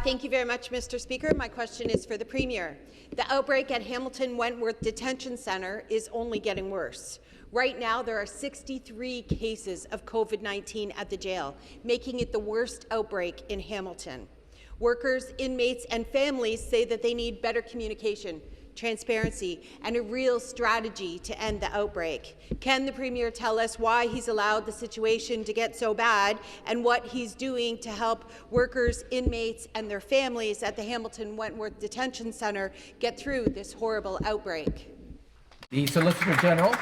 Thank you very much, Mr. Speaker. My question is for the Premier. The outbreak at Hamilton Wentworth Detention Centre is only getting worse. Right now, there are 63 cases of COVID-19 at the jail, making it the worst outbreak in Hamilton. Workers, inmates, and families say that they need better communication, transparency, and a real strategy to end the outbreak. Can the Premier tell us why he's allowed the situation to get so bad and what he's doing to help workers, inmates, and their families at the Hamilton Wentworth Detention Centre get through this horrible outbreak? The Solicitor General.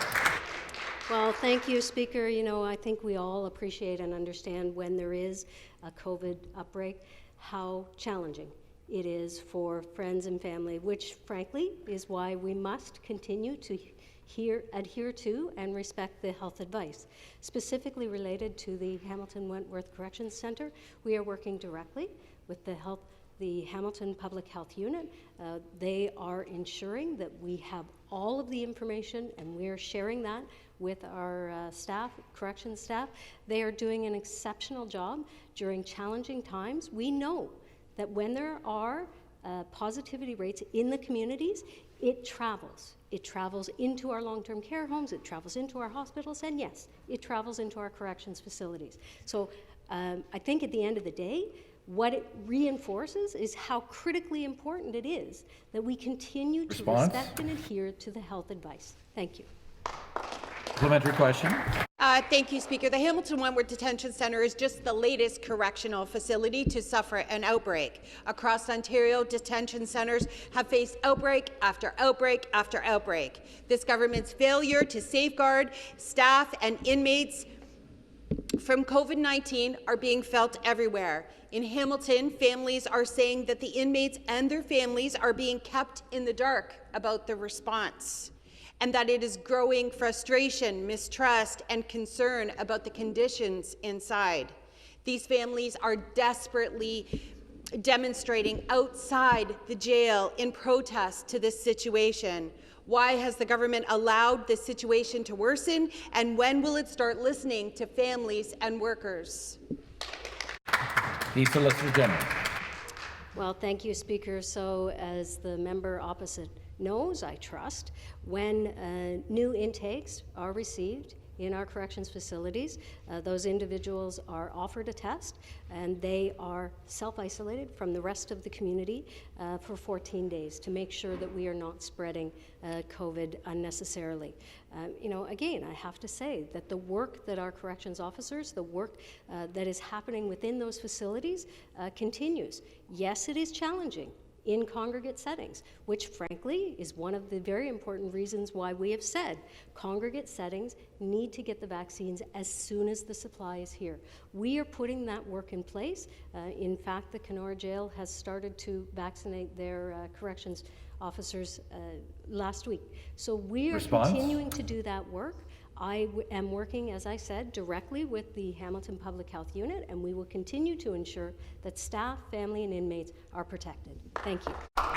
Well, thank you, Speaker. You know, I think we all appreciate and understand when there is a COVID outbreak, how challenging it is for friends and family, which frankly is why we must continue to adhere to and respect the health advice. Specifically related to the Hamilton Wentworth Corrections Centre, we are working directly with the Hamilton Public Health Unit. They are ensuring that we have all of the information, and we are sharing that with our staff, corrections staff. They are doing an exceptional job during challenging times. We know that when there are positivity rates in the communities, it travels. It travels into our long-term care homes, it travels into our hospitals, and yes, it travels into our corrections facilities. So I think at the end of the day, what it reinforces is how critically important it is that we continue to respect and adhere to the health advice. Thank you. Supplementary question. Thank you, Speaker. The Hamilton Wentworth Detention Centre is just the latest correctional facility to suffer an outbreak. Across Ontario, detention centres have faced outbreak after outbreak after outbreak. This government's failure to safeguard staff and inmates from COVID-19 are being felt everywhere. In Hamilton, families are saying that the inmates and their families are being kept in the dark about the response, and that it is growing frustration, mistrust, and concern about the conditions inside. These families are desperately demonstrating outside the jail in protest to this situation. Why has the government allowed this situation to worsen, and when will it start listening to families and workers? The Solicitor General. Well, thank you, Speaker. So as the member opposite knows, I trust, when new intakes are received in our corrections facilities, those individuals are offered a test and they are self-isolated from the rest of the community for 14 days to make sure that we are not spreading COVID unnecessarily. You know, again, I have to say that the work that our corrections officers, the work that is happening within those facilities continues. Yes, it is challenging in congregate settings, which frankly is one of the very important reasons why we have said congregate settings need to get the vaccines as soon as the supply is here. We are putting that work in place. In fact, the Kenora Jail has started to vaccinate their corrections officers last week. So we are continuing to do that work. I am working, as I said, directly with the Hamilton Public Health Unit, and we will continue to ensure that staff, family, and inmates are protected. Thank you.